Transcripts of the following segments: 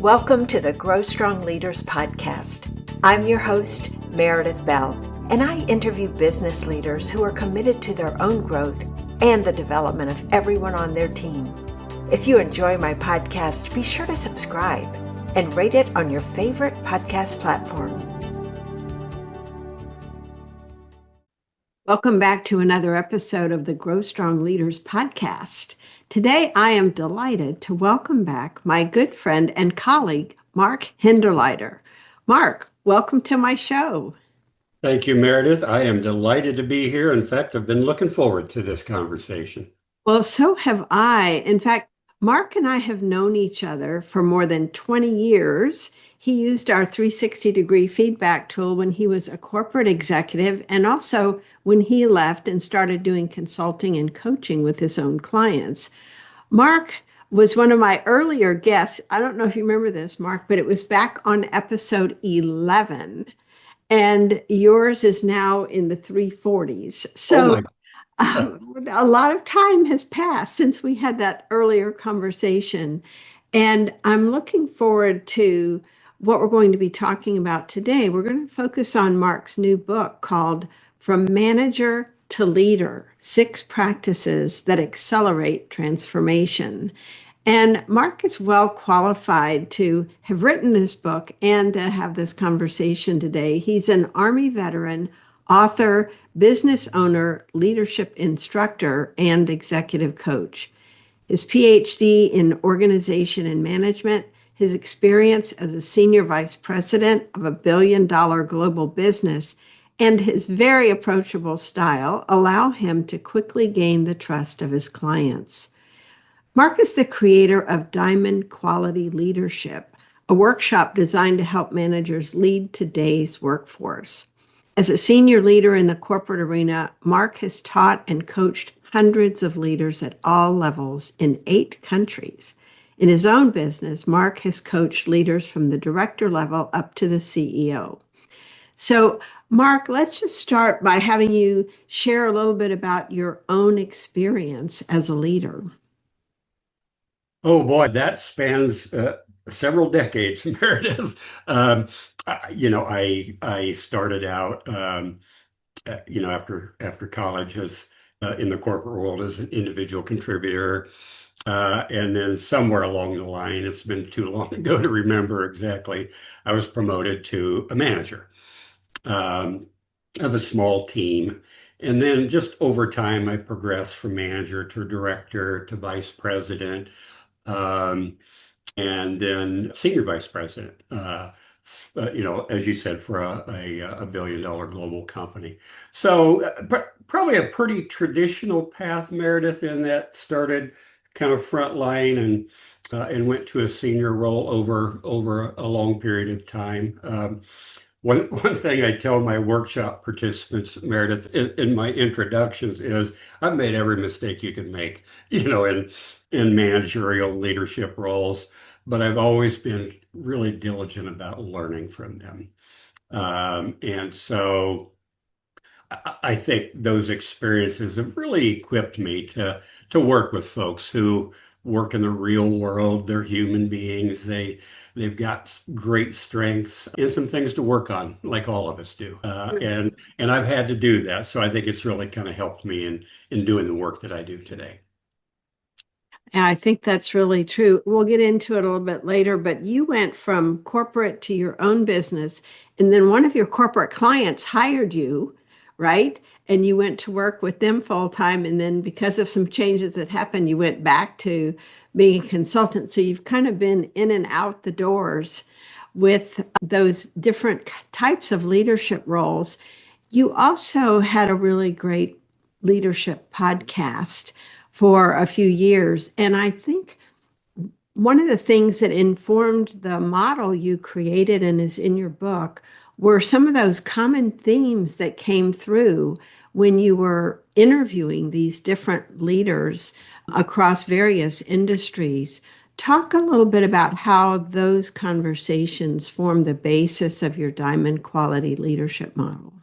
Welcome to the Grow Strong Leaders podcast. I'm your host, Meredith Bell, and I interview business leaders who are committed to their own growth and the development of everyone on their team. If you enjoy my podcast, be sure to subscribe and rate it on your favorite podcast platform. Welcome back to another episode of the Grow Strong Leaders podcast. Today, I am delighted to welcome back my good friend and colleague, Mark Hinderliter. Mark, welcome to my show. Thank you, Meredith. I am delighted to be here. In fact, I've been looking forward to this conversation. Well, so have I. In fact, Mark and I have known each other for more than 20 years. He used our 360-degree feedback tool when he was a corporate executive and also when he left and started doing consulting and coaching with his own clients. Mark was one of my earlier guests. I don't know if you remember this, Mark, but it was back on episode 11. And yours is now in the 340s. So a lot of time has passed since we had that earlier conversation. And I'm looking forward to what we're going to be talking about today. We're going to focus on Mark's new book called From Manager to Leader, 6 Practices that Accelerate Transformation. And Mark is well qualified to have written this book and to have this conversation today. He's an Army veteran, author, business owner, leadership instructor, and executive coach. His PhD in organization and management, his experience as a senior vice president of a billion-dollar global business, and his very approachable style allow him to quickly gain the trust of his clients. Mark is the creator of Diamond Quality Leadership, a workshop designed to help managers lead today's workforce. As a senior leader in the corporate arena, Mark has taught and coached hundreds of leaders at all levels in 8 countries. In his own business, Mark has coached leaders from the director level up to the CEO. So, Mark, let's just start by having you share a little bit about your own experience as a leader. Oh boy, that spans several decades, Meredith. I started out, after college as in the corporate world as an individual contributor. And then somewhere along the line, it's been too long ago to remember exactly, I was promoted to a manager of a small team. And then just over time, I progressed from manager to director to vice president, and then senior vice president, as you said, for a billion-dollar global company. So probably a pretty traditional path, Meredith, in that started kind of frontline and went to a senior role over a long period of time. One thing I tell my workshop participants, Meredith, in my introductions is I've made every mistake you can make, in managerial leadership roles, but I've always been really diligent about learning from them. And so I think those experiences have really equipped me to work with folks who work in the real world. They're human beings. They've got great strengths and some things to work on, like all of us do. And I've had to do that. So I think it's really kind of helped me in doing the work that I do today. I think that's really true. We'll get into it a little bit later, but you went from corporate to your own business, and then one of your corporate clients hired you, right? And you went to work with them full time. And then because of some changes that happened, you went back to being a consultant. So you've kind of been in and out the doors with those different types of leadership roles. You also had a really great leadership podcast for a few years. And I think one of the things that informed the model you created and is in your book were some of those common themes that came through when you were interviewing these different leaders across various industries. Talk a little bit about how those conversations form the basis of your Diamond Quality Leadership model.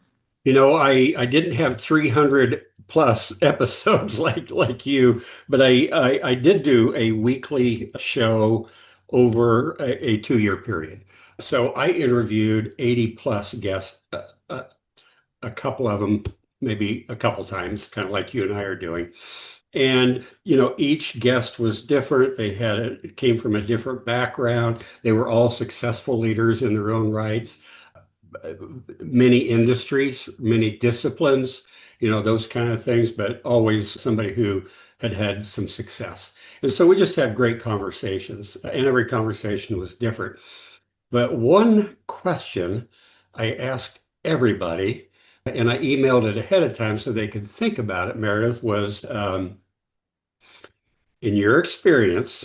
I didn't have 300 plus episodes like you, but I did do a weekly show over a 2-year period. So I interviewed 80 plus guests, a couple of them, maybe a couple times, kind of like you and I are doing. And, each guest was different. It came from a different background. They were all successful leaders in their own rights, many industries, many disciplines, those kind of things, but always somebody who had had some success. And so we just had great conversations, and every conversation was different. But one question I asked everybody, and I emailed it ahead of time so they could think about it, Meredith, was in your experience,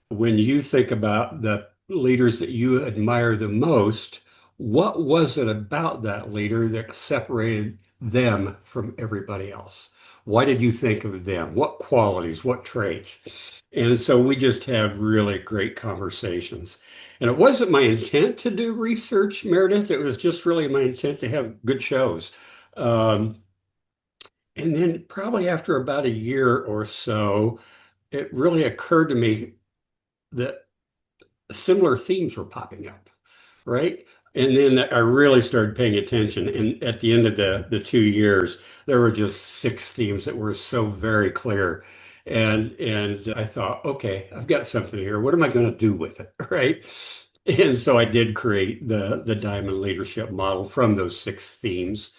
when you think about the leaders that you admire the most, what was it about that leader that separated them from everybody else? Why did you think of them? What qualities, what traits? And so we just had really great conversations. And it wasn't my intent to do research, Meredith. It was just really my intent to have good shows. Um, and then probably after about a year or so, it really occurred to me that similar themes were popping up, right? And then I really started paying attention. And at the end of the 2 years, there were just 6 themes that were so very clear. And I thought, okay, I've got something here. What am I going to do with it? Right. And so I did create the Diamond Leadership Model from those 6 themes.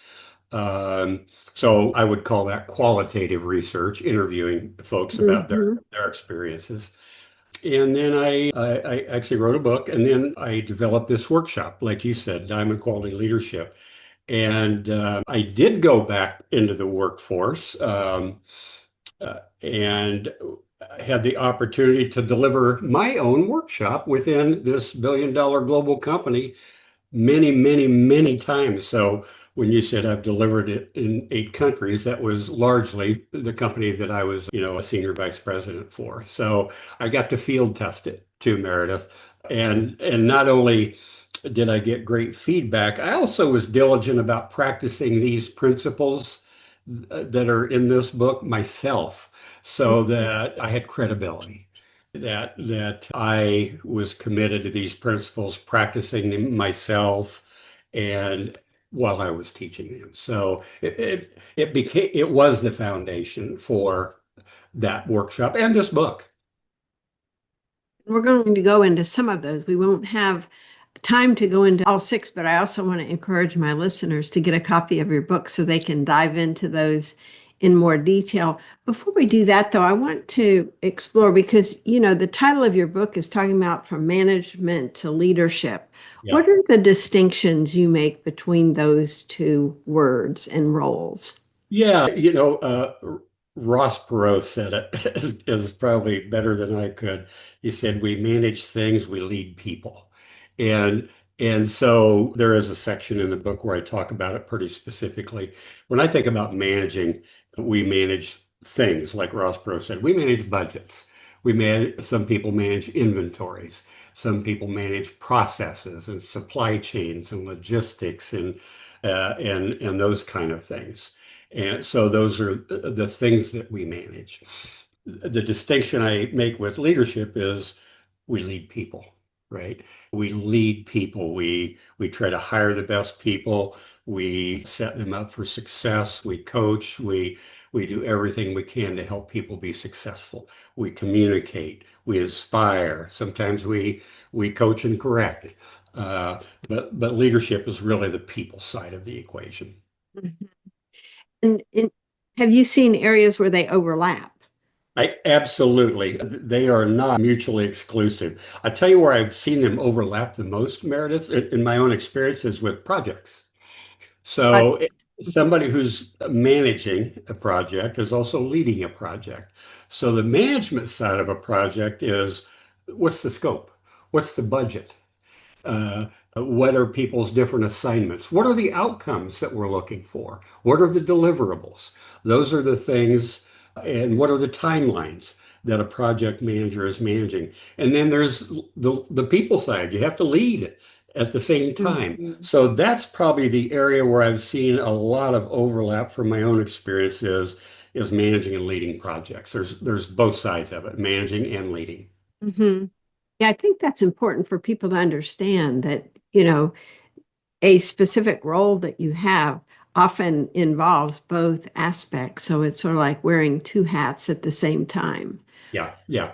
Um, so I would call that qualitative research, interviewing folks about Mhm. their experiences. And then I actually wrote a book, and then I developed this workshop, like you said, Diamond Quality Leadership. And I did go back into the workforce, and had the opportunity to deliver my own workshop within this billion-dollar global company many, many, many times. So when you said I've delivered it in 8 countries, that was largely the company that I was, a senior vice president for. So I got to field test it too, Meredith. And not only did I get great feedback, I also was diligent about practicing these principles that are in this book myself so that I had credibility that I was committed to these principles, practicing them myself, and while I was teaching them. So it was the foundation for that workshop and this book. We're going to go into some of those. We won't have time to go into all 6, but I also want to encourage my listeners to get a copy of your book so they can dive into those in more detail. Before we do that, though, I want to explore because, the title of your book is talking about from management to leadership. Yeah. What are the distinctions you make between those two words and roles? Yeah, Ross Perot said it is probably better than I could. He said, "We manage things, we lead people," and and so there is a section in the book where I talk about it pretty specifically. When I think about managing, we manage things like Ross Perot said. We manage budgets. We manage. Some people manage inventories. Some people manage processes and supply chains and logistics and those kind of things. And so those are the things that we manage. The distinction I make with leadership is we lead people, right? We lead people. We try to hire the best people. We set them up for success. We coach. We do everything we can to help people be successful. We communicate. We inspire. Sometimes we coach and correct. But leadership is really the people side of the equation. Mhm. And have you seen areas where they overlap? I absolutely. They are not mutually exclusive. I tell you where I've seen them overlap the most, Meredith, in my own experiences with projects. But So somebody who's managing a project is also leading a project. So the management side of a project is what's the scope? What's the budget? What are people's different assignments? What are the outcomes that we're looking for? What are the deliverables? Those are the things, and what are the timelines that a project manager is managing? And then there's the people side. You have to lead at the same time. Mhm. So that's probably the area where I've seen a lot of overlap from my own experiences is managing and leading projects. There's both sides of it, managing and leading. Mhm. Yeah, I think that's important for people to understand that, you know, a specific role that you have often involves both aspects. So it's sort of like wearing two hats at the same time. Yeah, yeah,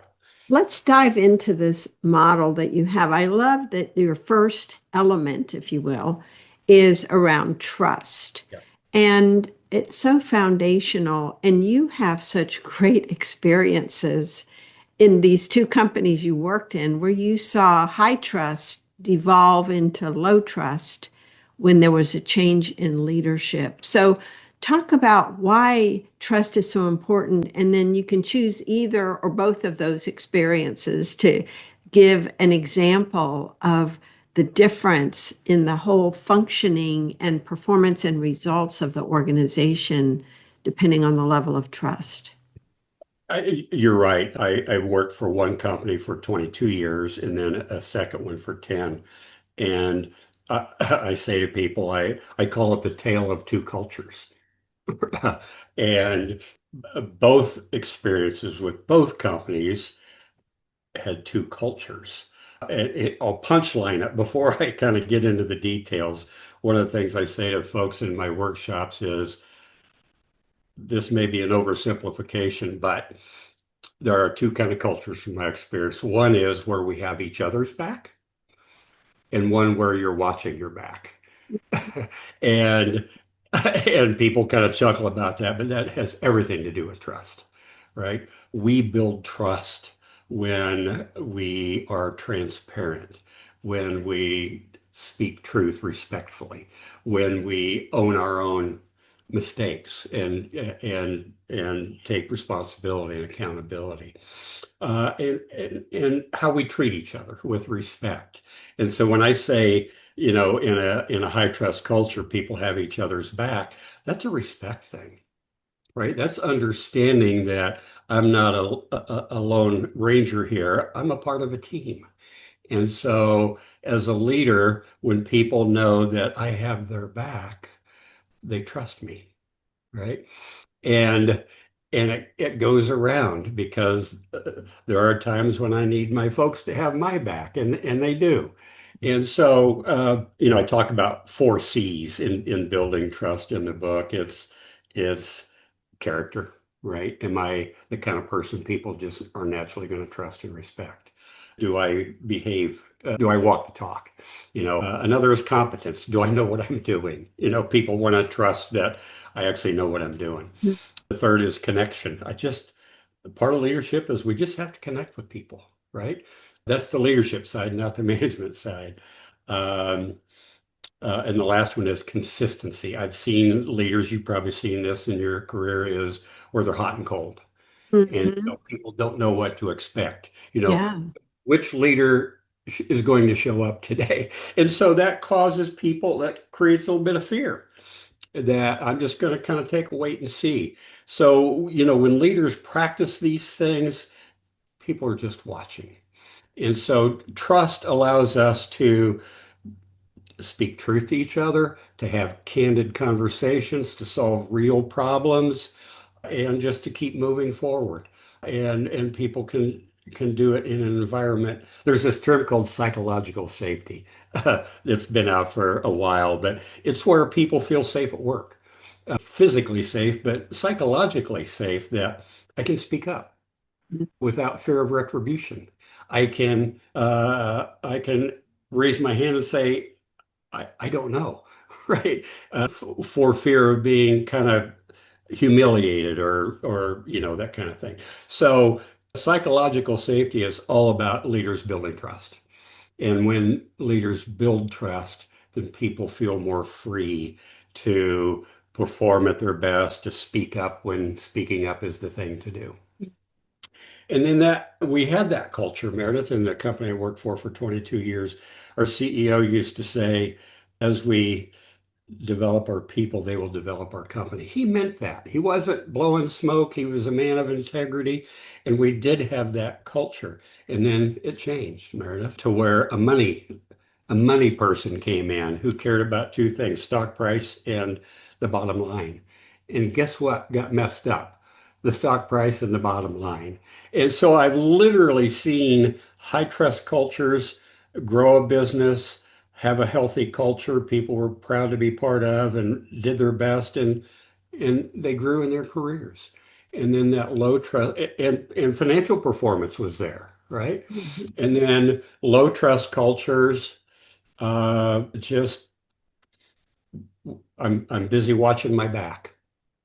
Let's dive into this model that you have. I love that your first element, if you will, is around trust. yeah. And it's so foundational, and you have such great experiences in these two companies you worked in where you saw high trust devolve into low trust when there was a change in leadership. So, talk about why trust is so important, and then you can choose either or both of those experiences to give an example of the difference in the whole functioning and performance and results of the organization depending on the level of trust. You're right. I worked for one company for 22 years and then a second one for 10. And I say to people, I call it the tale of two cultures. And both experiences with both companies had two cultures. I'll punchline it before I kind of get into the details. One of the things I say to folks in my workshops is this may be an oversimplification, but there are two kind of cultures from my experience. One is where we have each other's back, and one where you're watching your back. And and people kind of chuckle about that, but that has everything to do with trust, right? We build trust when we are transparent, when we speak truth respectfully, when we own our own mistakes and take responsibility and accountability, and how we treat each other with respect. And so when I say, in a high trust culture, people have each other's back, that's a respect thing, right? That's understanding that I'm not a lone ranger here. I'm a part of a team. And so as a leader, when people know that I have their back, they trust me, right? And it goes around because there are times when I need my folks to have my back, and they do. And so, I talk about four C's in building trust in the book. It's character, right? Am I the kind of person people just are naturally going to trust and respect? Do I behave? Do I walk the talk? Another is competence. Do I know what I'm doing? People want to trust that I actually know what I'm doing. The third is connection. Part of leadership is we just have to connect with people, right? That's the leadership side, not the management side. Um, and the last one is consistency. I've seen leaders, you've probably seen this in your career, is where they're hot and cold. And Mhm. people don't know what to expect. Yeah. Which leader is going to show up today? And so that creates a little bit of fear that I'm just going to kind of take a wait and see. So, when leaders practice these things, people are just watching. And so trust allows us to speak truth to each other, to have candid conversations, to solve real problems, and just to keep moving forward. And people can do it in an environment. There's this term called psychological safety that's been out for a while, but it's where people feel safe at work, physically safe, but psychologically safe that I can speak up without fear of retribution. I can raise my hand and say, I don't know, right? For fear of being kind of humiliated or that kind of thing. So psychological safety is all about leaders building trust. And when leaders build trust, then people feel more free to perform at their best, to speak up when speaking up is the thing to do. And then that we had that culture, Meredith, in the company I worked for 22 years. Our CEO used to say, as we develop our people, they will develop our company. He meant that. He wasn't blowing smoke. He was a man of integrity. And we did have that culture. And then it changed, Meredith, to where a money person came in who cared about two things, stock price and the bottom line. And guess what got messed up? the stock price and the bottom line. And so I've literally seen high trust cultures grow a business, have a healthy culture people were proud to be part of and did their best and they grew in their careers. And then that low trust and financial performance was there, right? Mhm. And then low trust cultures, just I'm busy watching my back.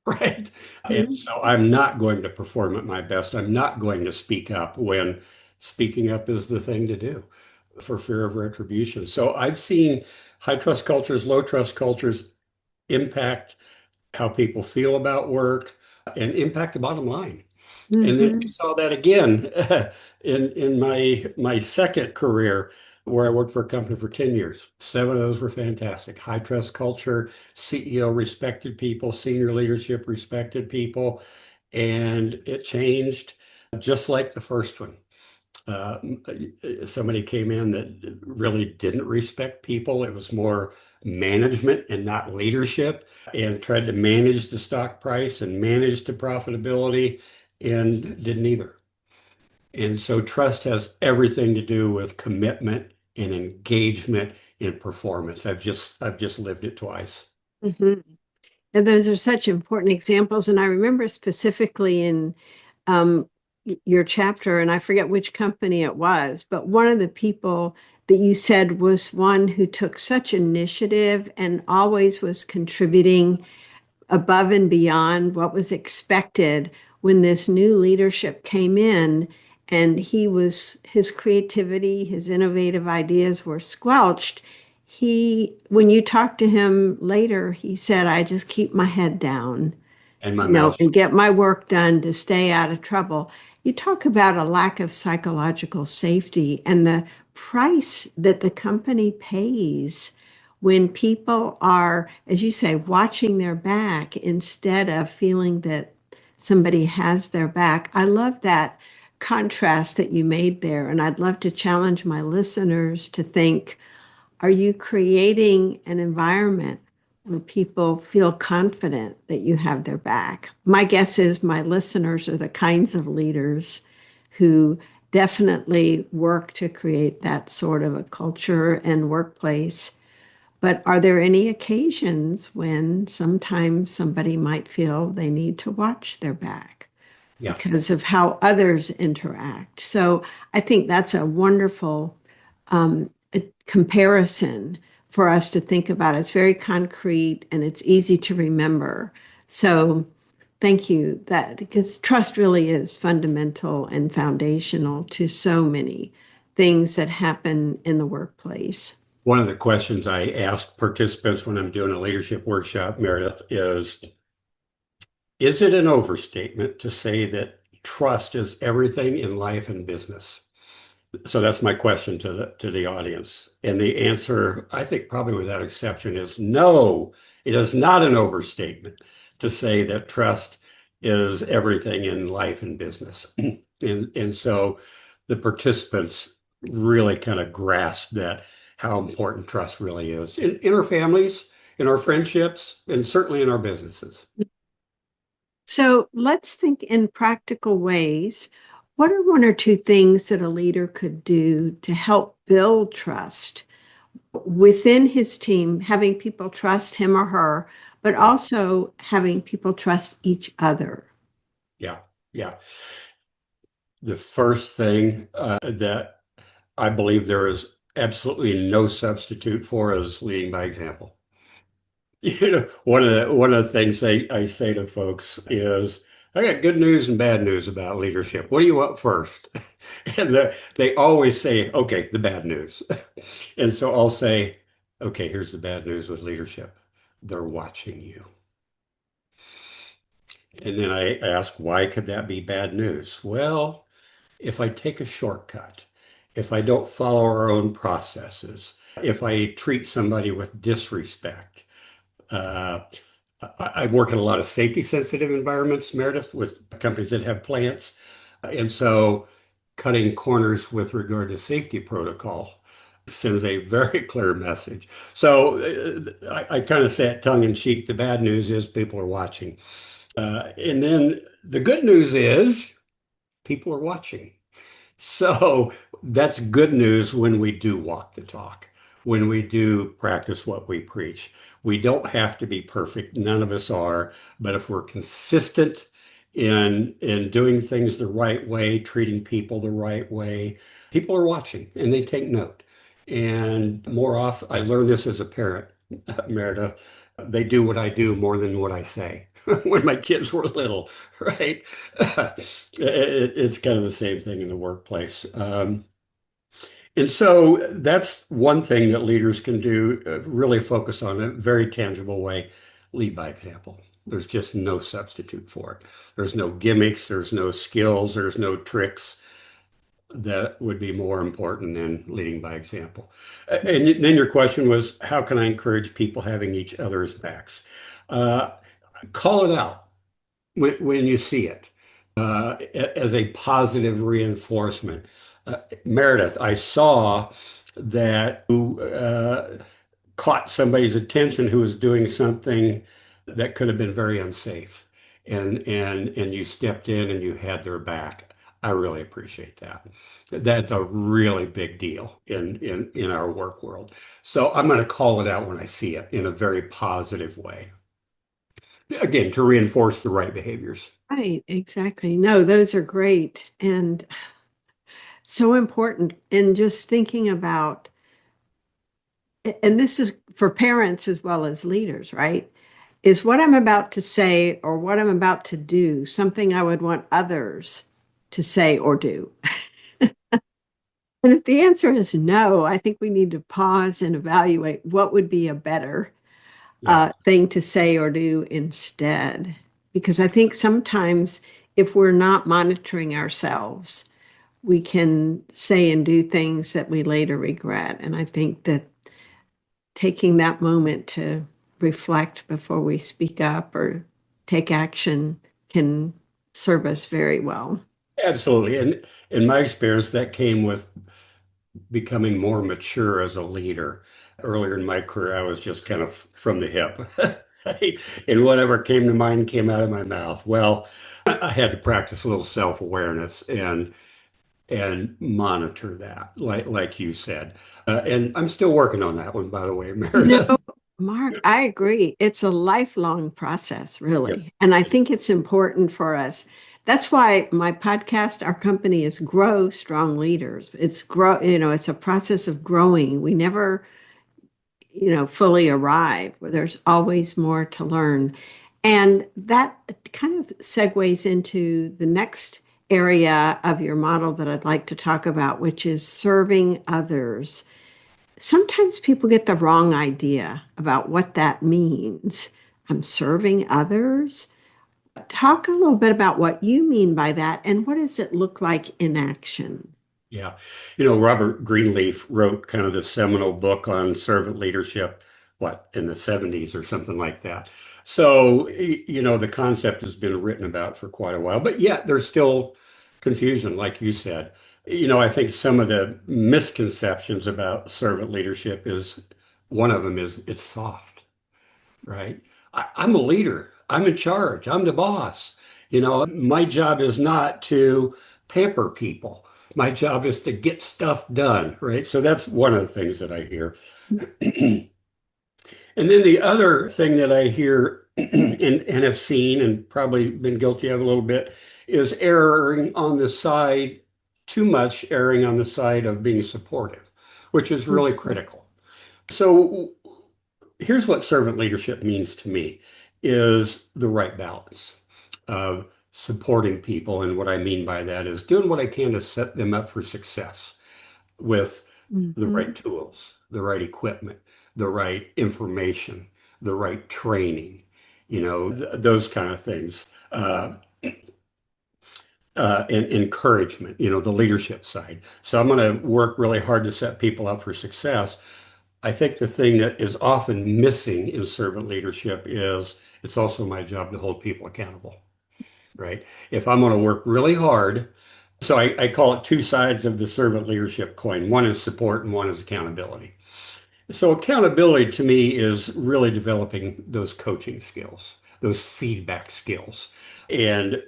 Right. And Mhm. so I'm not going to perform at my best. I'm not going to speak up when speaking up is the thing to do for fear of retribution. So I've seen high trust cultures, low trust cultures impact how people feel about work and impact the bottom line. And then we Mhm. saw that again in my second career, where I worked for a company for 10 years. Seven of those were fantastic. High trust culture, CEO respected people, senior leadership respected people, and it changed just like the first one. Uh, Somebody came in that really didn't respect people. It was more management and not leadership, and tried to manage the stock price and manage the profitability and didn't either. And so trust has everything to do with commitment and engagement and performance. I've just lived it twice. Mhm. And those are such important examples. And I remember specifically in um, your chapter, and I forget which company it was, but one of the people that you said was one who took such initiative and always was contributing above and beyond what was expected when this new leadership came in. And his creativity, his innovative ideas were squelched. When you talked to him later, he said, I just keep my head down, And my mouth and shut. get my work done to stay out of trouble. You talk about a lack of psychological safety and the price that the company pays when people are, as you say, watching their back instead of feeling that somebody has their back. I love that contrast that you made there. And I'd love to challenge my listeners to think, are you creating an environment where people feel confident that you have their back? My guess is my listeners are the kinds of leaders who definitely work to create that sort of a culture and workplace. But are there any occasions when sometimes somebody might feel they need to watch their back Yeah. because of how others interact? So I think that's a wonderful a comparison for us to think about. It's very concrete and it's easy to remember. So thank you that because trust really is fundamental and foundational to so many things that happen in the workplace. One of the questions I ask participants when I'm doing a leadership workshop, Meredith, is it an overstatement to say that trust is everything in life and business? So that's my question to the audience. And the answer, I think probably without exception, is no, it is not an overstatement to say that trust is everything in life and business. And so the participants really kind of grasp that how important trust really is in our families, in our friendships, and certainly in our businesses. So let's think in practical ways. What are one or two things that a leader could do to help build trust within his team, having people trust him or her, but Yeah, also having people trust each other? yeah, yeah. The first thing that I believe there is absolutely no substitute for is leading by example. One of the things I say to folks is, I got good news and bad news about leadership. What do you want first? And they always say, okay, the bad news. And so I'll say, okay, here's the bad news with leadership. They're watching you. And then I ask, why could that be bad news? Well, if I take a shortcut, if I don't follow our own processes, if I treat somebody with disrespect, uh, I work in a lot of safety sensitive environments, Meredith, with companies that have plants. And so cutting corners with regard to safety protocol sends a very clear message. So I kind of say it tongue in cheek. The bad news is people are watching. And then the good news is people are watching. So that's good news when we do walk the talk, when we do practice what we preach. We don't have to be perfect. None of us are. But if we're consistent in doing things the right way, treating people the right way, people are watching and they take note. And more often, I learned this as a parent, Meredith, they do what I do more than what I say. When my kids were little, right? It's kind of the same thing in the workplace. And so that's one thing that leaders can do, really focus on a very tangible way, lead by example. There's just no substitute for it. There's no gimmicks, there's no skills, there's no tricks that would be more important than leading by example. And then your question was, how can I encourage people having each other's backs? Uh, Call it out when you see it as a positive reinforcement. Meredith, I saw that you caught somebody's attention who was doing something that could have been very unsafe, and you stepped in and you had their back. I really appreciate that. That's a really big deal in our work world. So I'm going to call it out when I see it in a very positive way. Again, to reinforce the right behaviors. Right, exactly. No, those are great and so important. And just thinking about, and this is for parents as well as leaders, right? Is what I'm about to say or what I'm about to do something I would want others to say or do? And if the answer is no, I think we need to pause and evaluate what would be a better Yeah. thing to say or do instead. Because I think sometimes if we're not monitoring ourselves, we can say and do things that we later regret. And I think that taking that moment to reflect before we speak up or take action can serve us very well. Absolutely. And in my experience, that came with becoming more mature as a leader. Earlier in my career, I was just kind of from the hip. Right? And whatever came to mind came out of my mouth. Well, I had to practice a little self-awareness and monitor that, like you said. And I'm still working on that one, by the way, You know, Meredith. Mark, I agree. It's a lifelong process, Yes. really. And I think it's important for us. That's why my podcast, our company is Grow Strong Leaders. It's grow, it's a process of growing. We never, fully arrive. There's always more to learn. And that kind of segues into the next area of your model that I'd like to talk about, which is serving others. Sometimes people get the wrong idea about what that means. I'm serving others. Talk a little bit about what you mean by that and what does it look like in action? Yeah. Robert Greenleaf wrote kind of the seminal book on servant leadership, what, in the 70s or something like that. So, the concept has been written about for quite a while, but yeah, there's still confusion, like you said. I think some of the misconceptions about servant leadership is one of them is it's soft, right? I'm a leader. I'm in charge. I'm the boss. My job is not to pamper people. My job is to get stuff done, right? So that's one of the things that I hear. And then the other thing that I hear and have seen and probably been guilty of a little bit is erring on the side, too much erring on the side of being supportive, which is really critical. So here's what servant leadership means to me is the right balance of supporting people. And what I mean by that is doing what I can to set them up for success with the right Mhm. tools, the right equipment, the right information, the right training, those kind of things. And encouragement, the leadership side. So I'm going to work really hard to set people up for success. I think the thing that is often missing in servant leadership is it's also my job to hold people accountable, right? If I'm going to work really hard, so I call it two sides of the servant leadership coin. One is support and one is accountability. So accountability to me is really developing those coaching skills, those feedback skills. And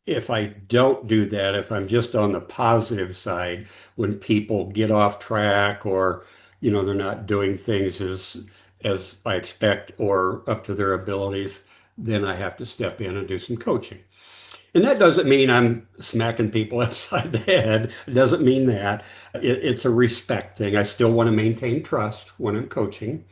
if I don't do that, if I'm just on the positive side, when people get off track or, they're not doing things as I expect or up to their abilities, then I have to step in and do some coaching. And that doesn't mean I'm smacking people upside the head. It doesn't mean that. It's a respect thing. I still want to maintain trust when I'm coaching.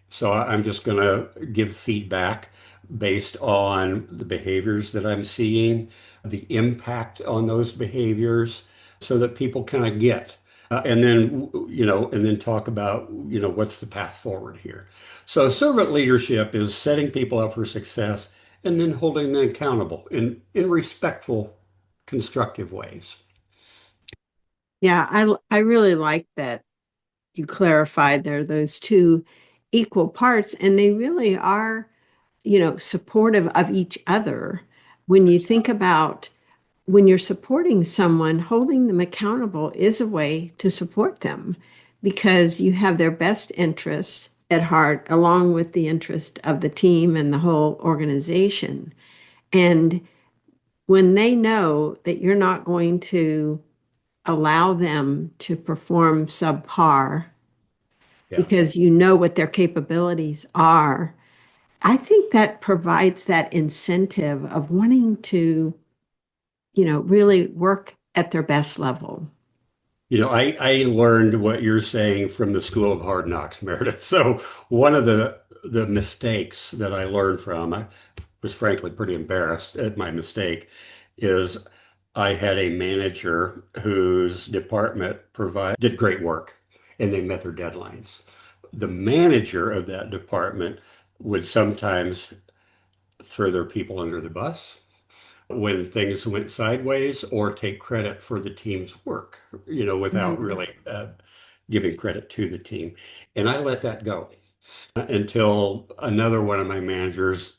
So I'm just going to give feedback based on the behaviors that I'm seeing, the impact on those behaviors, so that people kind of get. And then talk about, what's the path forward here. So servant leadership is setting people up for success and then holding them accountable in respectful, constructive ways. Yeah, I really like that you clarified there those two equal parts, and they really are, supportive of each other. When you That's think about when you're supporting someone, holding them accountable is a way to support them because you have their best interests at heart, along with the interest of the team and the whole organization. And when they know that you're not going to allow them to perform subpar yeah. because you know what their capabilities are, I think that provides that incentive of wanting to, really work at their best level. I learned what you're saying from the School of Hard Knocks, Meredith. So one of the mistakes that I learned from, I was frankly pretty embarrassed at my mistake, is I had a manager whose department did great work and they met their deadlines. The manager of that department would sometimes throw their people under the bus when things went sideways or take credit for the team's work, without Mhm. really giving credit to the team. And I let that go until another one of my managers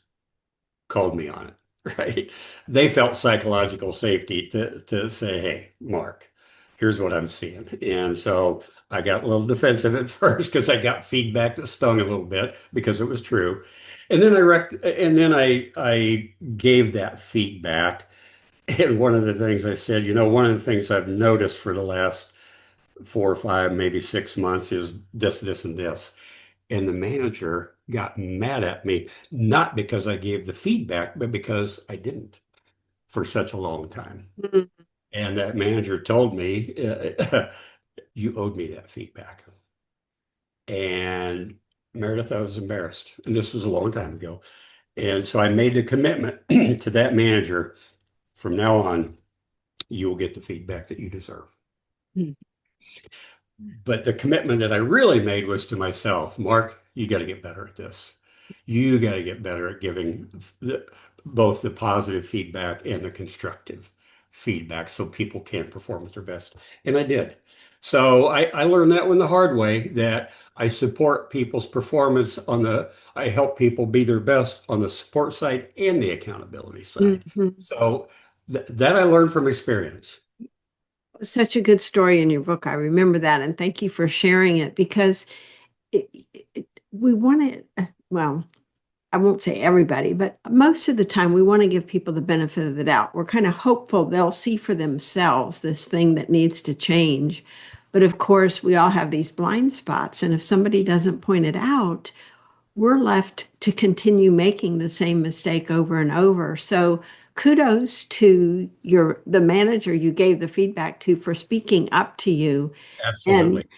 called me on it, right? They felt psychological safety to say, hey, Mark, here's what I'm seeing. And so I got a little defensive at first because I got feedback that stung a little bit because it was true. And then I gave that feedback. And one of the things I said, one of the things I've noticed for the last 4 or 5, maybe 6 months is this, this, and this. And the manager got mad at me, not because I gave the feedback, but because I didn't for such a long time. Mhm. And that manager told me, you owed me that feedback. And Meredith, I was embarrassed. And this was a long time ago. And so I made the commitment to that manager from now on, you will get the feedback that you deserve. Mhm. But the commitment that I really made was to myself, Mark, you got to get better at this. You got to get better at giving both the positive feedback and the constructive feedback so people can perform at their best. And I did. So I learned that one the hard way, that I support people's performance I help people be their best on the support side and the accountability side. Mhm. So that I learned from experience. Such a good story in your book. I remember that. And thank you for sharing it because we want to, well, I won't say everybody, but most of the time we want to give people the benefit of the doubt. We're kind of hopeful they'll see for themselves this thing that needs to change. But of course, we all have these blind spots. And if somebody doesn't point it out, we're left to continue making the same mistake over and over. So kudos to the manager you gave the feedback to for speaking up to you and Absolutely.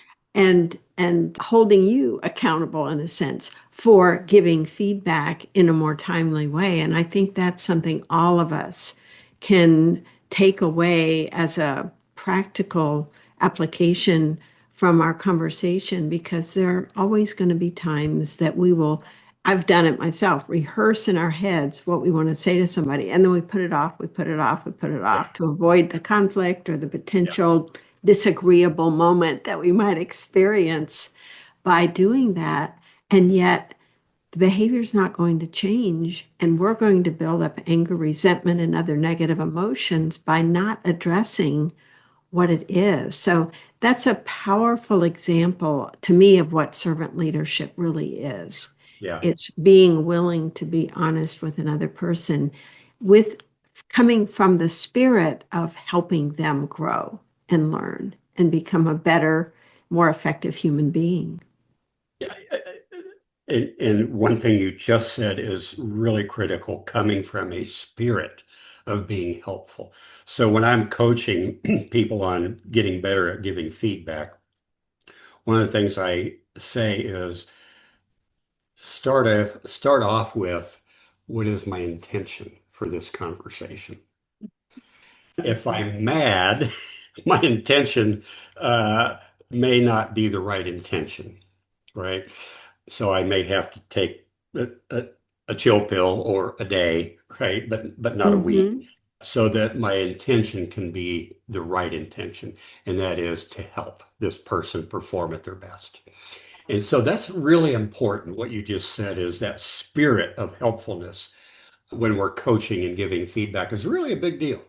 and holding you accountable in a sense for giving feedback in a more timely way. And I think that's something all of us can take away as a practical application from our conversation because there are always going to be times that I've done it myself, rehearse in our heads what we want to say to somebody, and then we put it off, we put it off, we put it Yeah. off to avoid the conflict or the Yeah. potential disagreeable moment that we might experience by doing that. And yet, the behavior is not going to change. And we're going to build up anger, resentment, and other negative emotions by not addressing what it is. So, that's a powerful example to me of what servant leadership really is. Yeah. It's being willing to be honest with another person with coming from the spirit of helping them grow and learn and become a better, more effective human being. Yeah. And one thing you just said is really critical, coming from a spirit of being helpful. So when I'm coaching people on getting better at giving feedback, one of the things I say is start off with what is my intention for this conversation? If I'm mad, my intention uh, may not be the right intention, right? So I may have to take a chill pill or a day, right? But not a week, Hmm. so that my intention can be the right intention, and that is to help this person perform at their best. And so that's really important. What you just said is that spirit of helpfulness when we're coaching and giving feedback is really a big deal.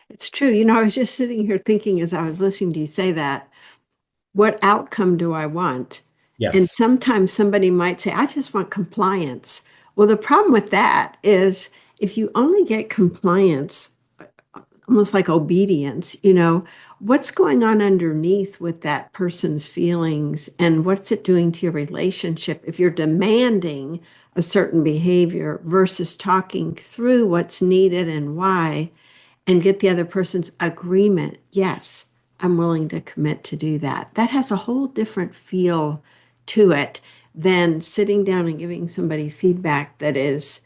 It's true. I was just sitting here thinking as I was listening to you say that, what outcome do I want? And Yes. sometimes somebody might say, I just want compliance. Well, the problem with that is if you only get compliance, almost like obedience, what's going on underneath with that person's feelings and what's it doing to your relationship if you're demanding a certain behavior versus talking through what's needed and why and get the other person's agreement. Yes, I'm willing to commit to do that. That has a whole different feel to it than sitting down and giving somebody feedback that is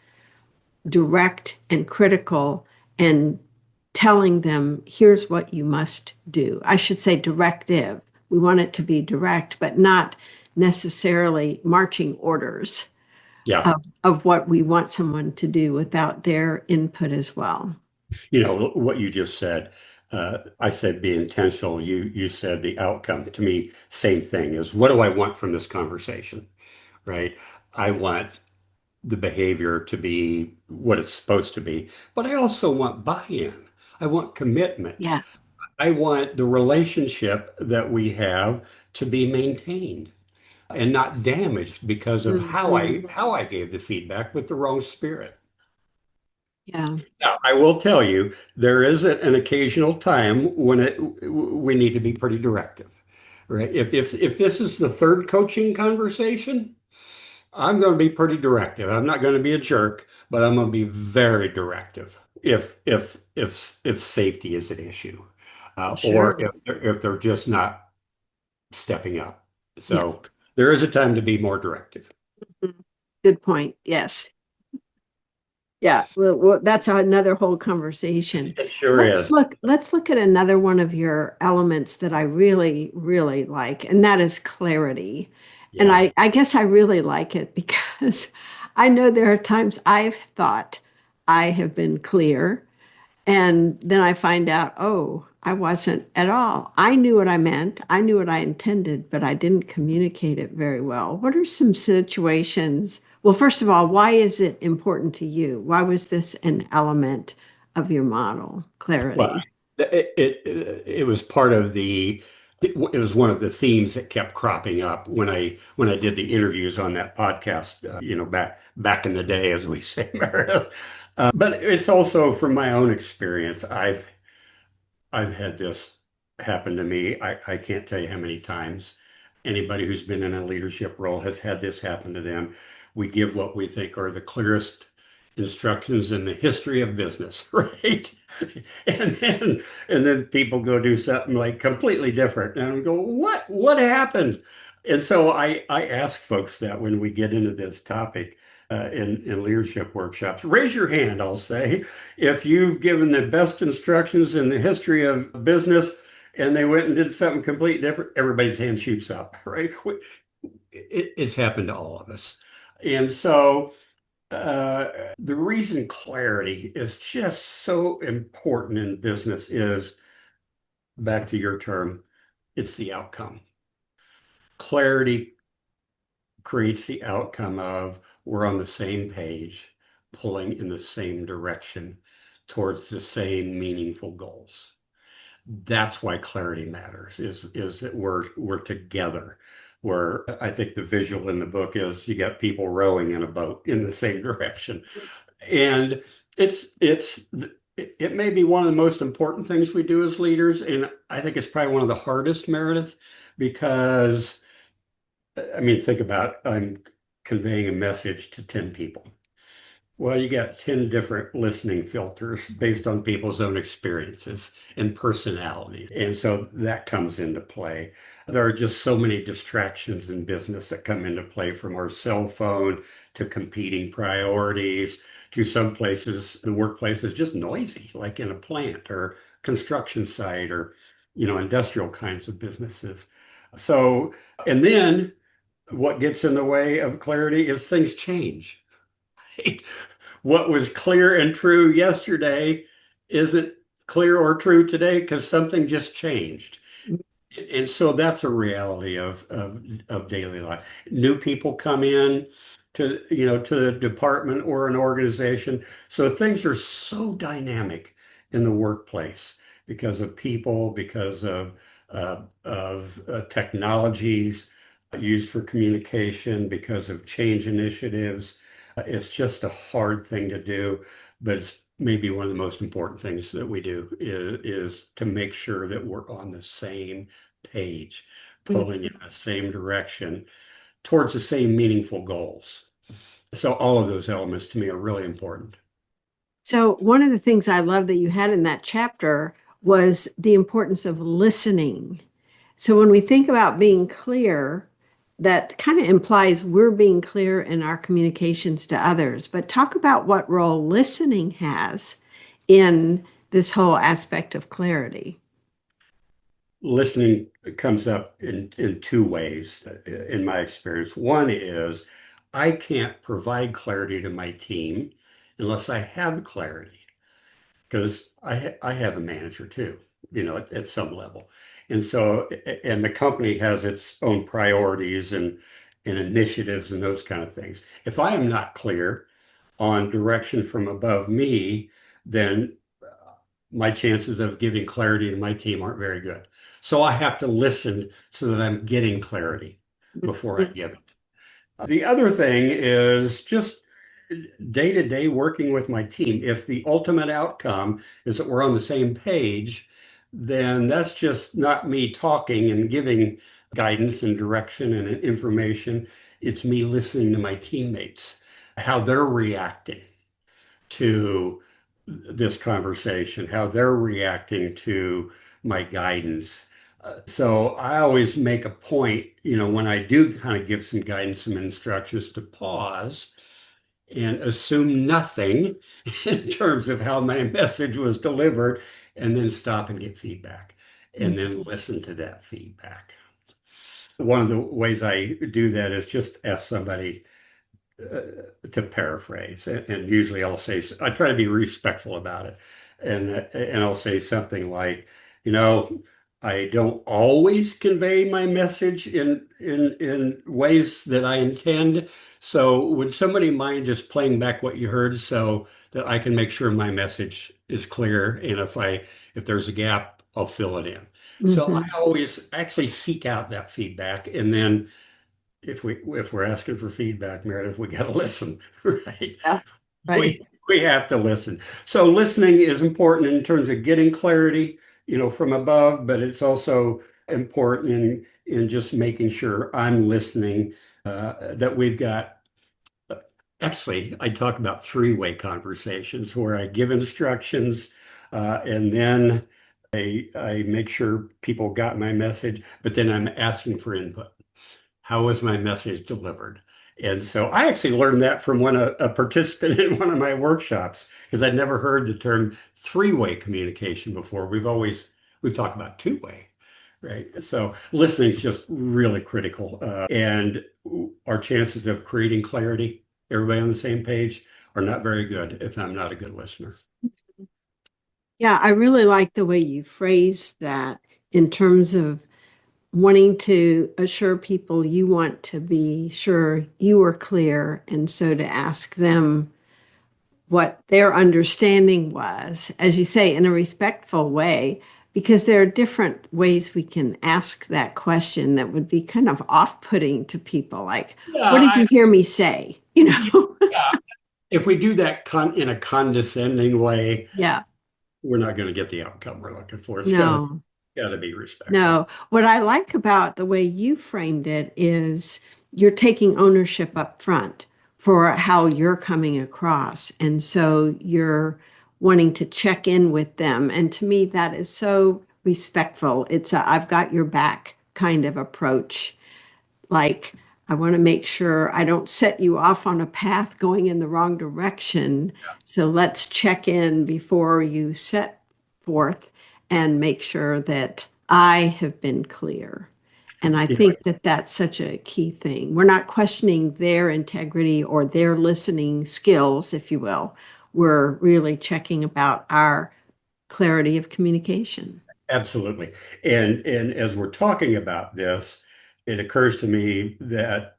direct and critical and telling them, here's what you must do. I should say directive. We want it to be direct, but not necessarily marching orders Yeah. of what we want someone to do without their input as well. You know what you just said. I said be intentional. You said the outcome. To me, same thing is what do I want from this conversation, right? I want the behavior to be what it's supposed to be, but I also want buy-in. I want commitment. Yeah. I want the relationship that we have to be maintained and not damaged because of Mhm. how I gave the feedback with the wrong spirit. Yeah. Now, I will tell you, there is an occasional time when we need to be pretty directive, right? If this is the third coaching conversation, I'm going to be pretty directive. I'm not going to be a jerk, but I'm going to be very directive if safety is an issue, or Sure. if they're just not stepping up. Yeah. So there is a time to be more directive. Mhm. Good point. Yes. Yeah. Well, that's another whole conversation. It sure Let's is. look, let's look at another one of your elements that I really, really like, and that is clarity. And Yeah. I guess I really like it because I know there are times I've thought I have been clear. And then I find out, oh, I wasn't at all. I knew what I meant, I knew what I intended, but I didn't communicate it very well. What are some situations? Well, first of all, why is it important to you? Why was this an element of your model, Well, clarity? it was part of it was one of the themes that kept cropping up when I did the interviews on that podcast, back in the day, as we say, Meredith. But it's also from my own experience. I've had this happen to me. I can't tell you how many times anybody who's been in a leadership role has had this happen to them. We give what we think are the clearest instructions in the history of business, right? And then people go do something like completely different. And we go, what happened? And so I ask folks that when we get into this topic in leadership workshops, raise your hand, I'll say, if you've given the best instructions in the history of business and they went and did something completely different, everybody's hand shoots up, right? It's happened to all of us. And so uh, the reason clarity is just so important in business is, back to your term, it's the outcome. Clarity creates the outcome of we're on the same page, pulling in the same direction towards the same meaningful goals. That's why clarity matters, is that we're together. Where I think the visual in the book is you got people rowing in a boat in the same direction. And it's it may be one of the most important things we do as leaders, and I think it's probably one of the hardest, Meredith, because I mean, think about I'm conveying a message to 10 people. Well, you got 10 different listening filters based on people's own experiences and personality. And so that comes into play. There are just so many distractions in business that come into play, from our cell phone to competing priorities to some places, the workplace is just noisy, like in a plant or construction site or, industrial kinds of businesses. So, and then what gets in the way of clarity is things change. What was clear and true yesterday isn't clear or true today because something just changed. And so that's a reality of daily life. New people come in to the department or an organization. So things are so dynamic in the workplace because of people, because of technologies used for communication, because of change initiatives. It's just a hard thing to do, but it's maybe one of the most important things that we do is to make sure that we're on the same page, pulling in the same direction towards the same meaningful goals. So all of those elements to me are really important. So, one of the things I love that you had in that chapter was the importance of listening. So, when we think about being clear, that kind of implies we're being clear in our communications to others. But talk about what role listening has in this whole aspect of clarity. Listening comes up in two ways, in my experience. One is I can't provide clarity to my team unless I have clarity, because I have a manager too, at some level. And so, and the company has its own priorities and initiatives and those kind of things. If I am not clear on direction from above me, then my chances of giving clarity to my team aren't very good. So I have to listen so that I'm getting clarity before I give it. The other thing is just day to day working with my team. If the ultimate outcome is that we're on the same page, then that's just not me talking and giving guidance and direction and information. It's me listening to my teammates, how they're reacting to this conversation, how they're reacting to my guidance. So I always make a point, when I do kind of give some guidance, some instructions, to pause and assume nothing in terms of how my message was delivered, and then stop and get feedback, and then listen to that feedback. One of the ways I do that is just ask somebody to paraphrase, and usually I try to be respectful about it, and I'll say something like, you know, I don't always convey my message in ways that I intend. So would somebody mind just playing back what you heard so that I can make sure my message is clear, and if there's a gap, I'll fill it in. So I Mhm. always actually seek out that feedback, and then if we're asking for feedback, Meredith, we got to listen, right? Yeah, right. We have to listen. So listening is important in terms of getting clarity, from above, but it's also important in just making sure I'm listening. That we've got. Actually, I talk about three-way conversations where I give instructions, and then I make sure people got my message, but then I'm asking for input. How was my message delivered? And so I actually learned that from a participant in one of my workshops, because I'd never heard the term three-way communication before. We've talked about two-way, right? So listening is just really critical, and our chances of creating clarity, everybody on the same page, are not very good if I'm not a good listener. Yeah, I really like the way you phrased that in terms of wanting to assure people you want to be sure you are clear. And so to ask them what their understanding was, as you say, in a respectful way, because there are different ways we can ask that question that would be kind of off-putting to people. Like, Yeah, what did you hear me say? You know? yeah. If we do that in a condescending way, Yeah. we're not going to get the outcome we're looking for. It's No. got to be respectful. No, what I like about the way you framed it is you're taking ownership up front for how you're coming across. And so you're wanting to check in with them. And to me, that is so respectful. It's a I've got your back kind of approach. Like, I want to make sure I don't set you off on a path going in the wrong direction. So let's check in before you set forth and make sure that I have been clear. And I You know, think that that's such a key thing. We're not questioning their integrity or their listening skills, if you will. We're really checking about our clarity of communication. absolutely. And as we're talking about this, it occurs to me that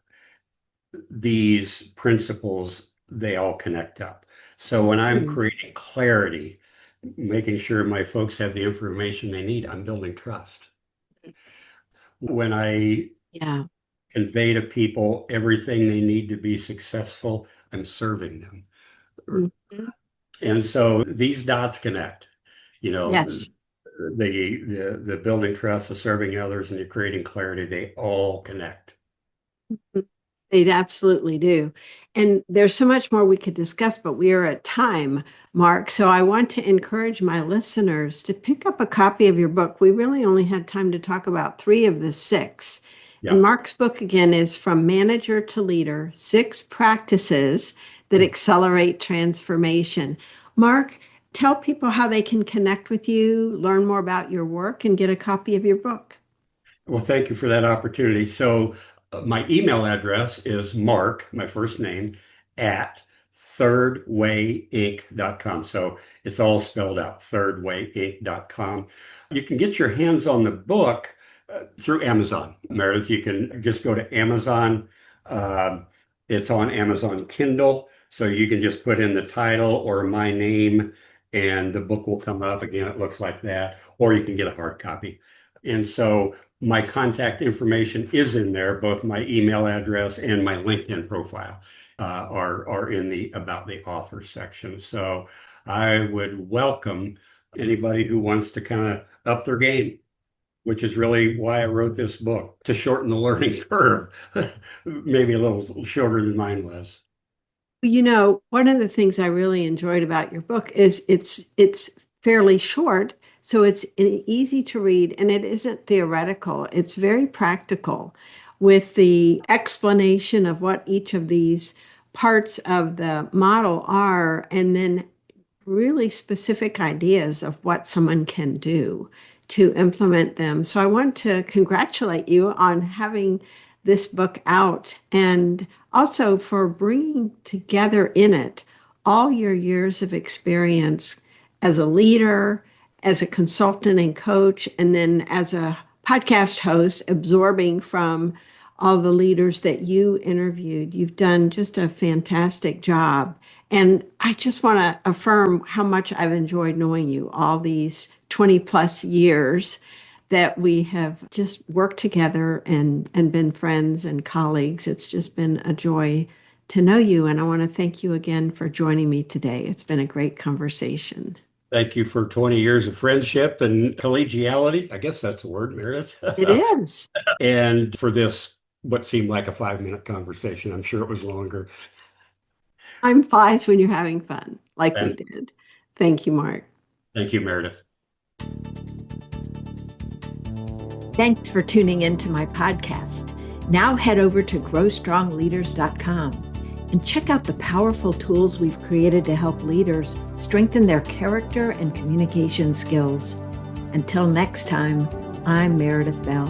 these principles, they all connect up. So when I'm Mm. creating clarity, making sure my folks have the information they need, I'm building trust. When I Yeah. convey to people everything they need to be successful, I'm serving them. Mhm. And so these dots connect. You know, Yes. the building trust, the serving others, and the creating clarity, they all connect. They absolutely do. And there's so much more we could discuss, but we are at time, Mark. So I want to encourage my listeners to pick up a copy of your book. We really only had time to talk about three of the six. And Yeah. Mark's book, again, is From Manager to Leader: Six Practices That Accelerate Transformation. Mark, tell people how they can connect with you, learn more about your work, and get a copy of your book. Well, thank you for that opportunity. So, my email address is Mark, my first name, at thirdwayinc.com. So, it's all spelled out, thirdwayinc.com. You can get your hands on the book through Amazon, Meredith. You can just go to Amazon. Um, it's on Amazon Kindle. So, you can just put in the title or my name, and the book will come up. Again, it looks like that. Or you can get a hard copy. And so, my contact information is in there, both my email address and my LinkedIn profile are in the about the author section. So I would welcome anybody who wants to kind of up their game, which is really why I wrote this book, to shorten the learning curve, maybe a little shorter than mine was. You know, one of the things I really enjoyed about your book is it's fairly short, so it's easy to read and it isn't theoretical. It's very practical with the explanation of what each of these parts of the model are, and then really specific ideas of what someone can do to implement them. So I want to congratulate you on having this book out and also for bringing together in it all your years of experience as a leader, as a consultant and coach, and then as a podcast host, absorbing from all the leaders that you interviewed. You've done just a fantastic job. And I just want to affirm how much I've enjoyed knowing you all these 20 plus years that we have just worked together and been friends and colleagues. It's just been a joy to know you. And I want to thank you again for joining me today. It's been a great conversation. Thank you for 20 years of friendship and collegiality. I guess that's a word, Meredith. It is. And for this, what seemed like a 5-minute conversation. I'm sure it was longer. Time flies when you're having fun, like we And did. Thank you, Mark. thank you, Meredith. Thanks for tuning in to my podcast. Now head over to growstrongleaders.com and check out the powerful tools we've created to help leaders strengthen their character and communication skills. Until next time, I'm Meredith Bell.